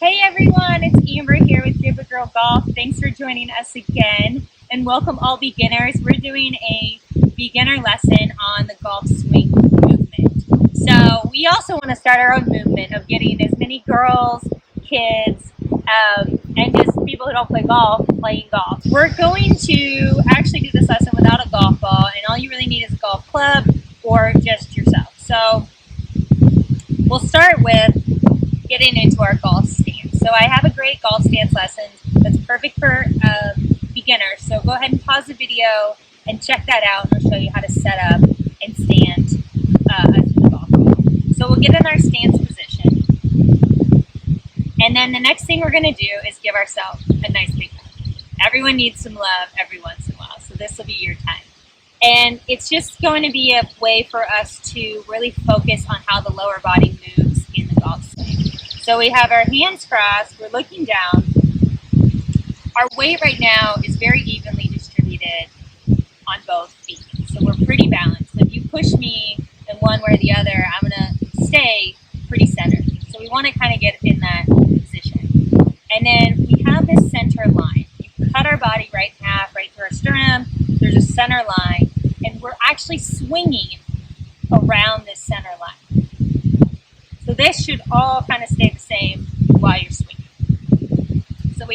Hey everyone, it's Amber here with Give a Girl Golf. Thanks for joining us again, and welcome all beginners. We're doing a beginner lesson on the golf swing movement. So we also want to start our own movement of getting as many girls, kids, and just people who don't play golf, playing golf. We're going to actually do this lesson without a golf ball, and all you really need is a golf club or just yourself. So we'll start with getting into our golf stance. So I have a great golf stance lesson that's perfect for beginners. So go ahead and pause the video and check that out, and I'll show you how to set up and stand the golf ball. So we'll get in our stance position, and then the next thing we're going to do is give ourselves a nice big hug. Everyone needs some love every once in a while, so this will be your time. And it's just going to be a way for us to really focus on how the lower body moves in the golf swing. So we have our hands crossed, we're looking down. Our weight right now is very evenly distributed on both feet. So we're pretty balanced. So if you push me in one way or the other, I'm going to stay pretty centered. So we want to kind of get in that position. And then we have this center line. You cut our body right in half, right through our sternum. There's a center line, and we're actually swinging around this center line. So this should all kind of stay the same while you're swinging. So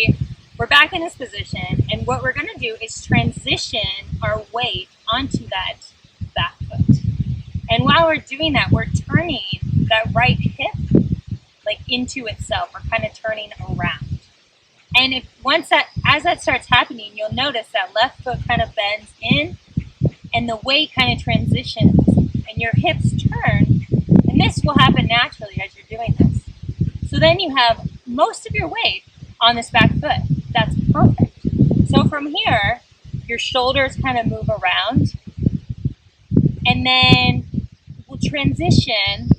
we're back in this position, and what we're going to do is transition our weight onto that back foot. And while we're doing that, we're turning that right hip like into itself. We're kind of turning around. And as that starts happening, you'll notice that left foot kind of bends in, and the weight kind of transitions, and your hips turn. And this will happen naturally as you're doing this. So then you have most of your weight on this back foot. That's perfect. So from here, your shoulders kind of move around, and then we'll transition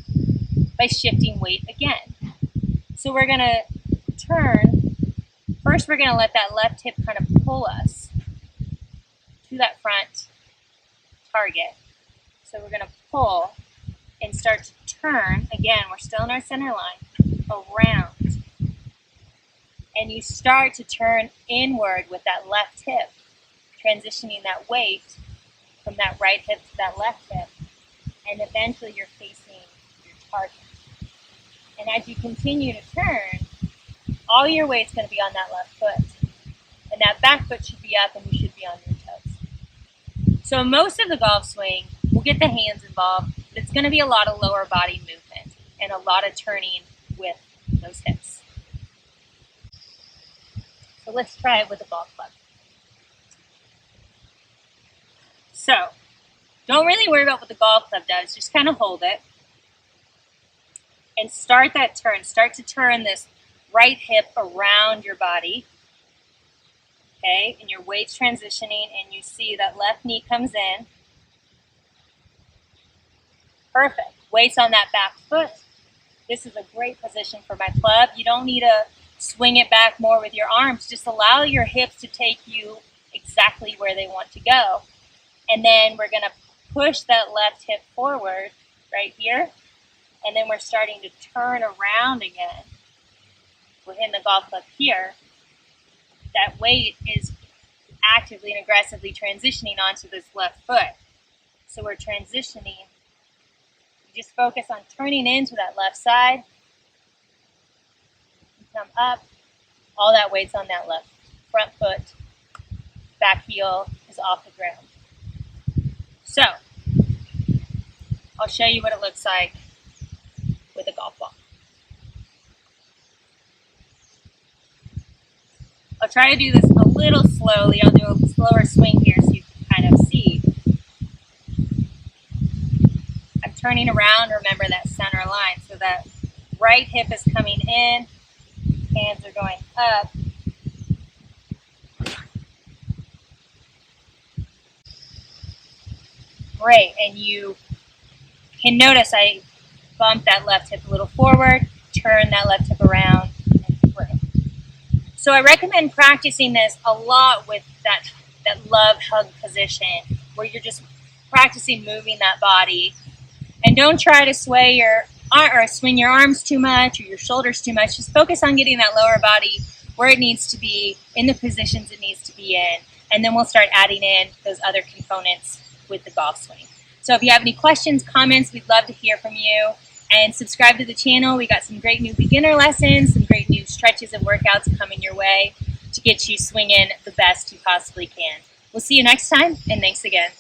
by shifting weight again. So we're going to turn. First, we're going to let that left hip kind of pull us to that front target. So we're going to pull and start to turn. Again, we're still in our center line, around. And you start to turn inward with that left hip, transitioning that weight from that right hip to that left hip. And eventually you're facing your target. And as you continue to turn, all your weight's going to be on that left foot. And that back foot should be up, and you should be on your toes. So most of the golf swing, we'll get the hands involved, but it's going to be a lot of lower body movement and a lot of turning with those hips. So let's try it with a golf club. So don't really worry about what the golf club does. Just kind of hold it and start that turn. Start to turn this right hip around your body. Okay, and your weight's transitioning, and you see that left knee comes in. Perfect. Weight's on that back foot. This is a great position for my club. You don't need to swing it back more with your arms. Just allow your hips to take you exactly where they want to go. And then we're going to push that left hip forward right here. And then we're starting to turn around again. We're hitting the golf club here. That weight is actively and aggressively transitioning onto this left foot. So we're transitioning. You just focus on turning into that left side. You come up. All that weight's on that left front foot. Back heel is off the ground. So I'll show you what it looks like with a golf ball. I'll try to do this a little slowly. I'll do a slower swing here so you can kind of see. I'm turning around. Remember that center line. So that right hip is coming in. Hands are going up. Great. And you can notice I bump that left hip a little forward, turn that left hip around, and through. So I recommend practicing this a lot with that love hug position, where you're just practicing moving that body. And don't try to sway your or swing your arms too much or your shoulders too much. Just focus on getting that lower body where it needs to be, in the positions it needs to be in, and then we'll start adding in those other components with the golf swing. So if you have any questions, comments, we'd love to hear from you. And subscribe to the channel. We got some great new beginner lessons, some great new stretches and workouts coming your way to get you swinging the best you possibly can. We'll see you next time, and thanks again.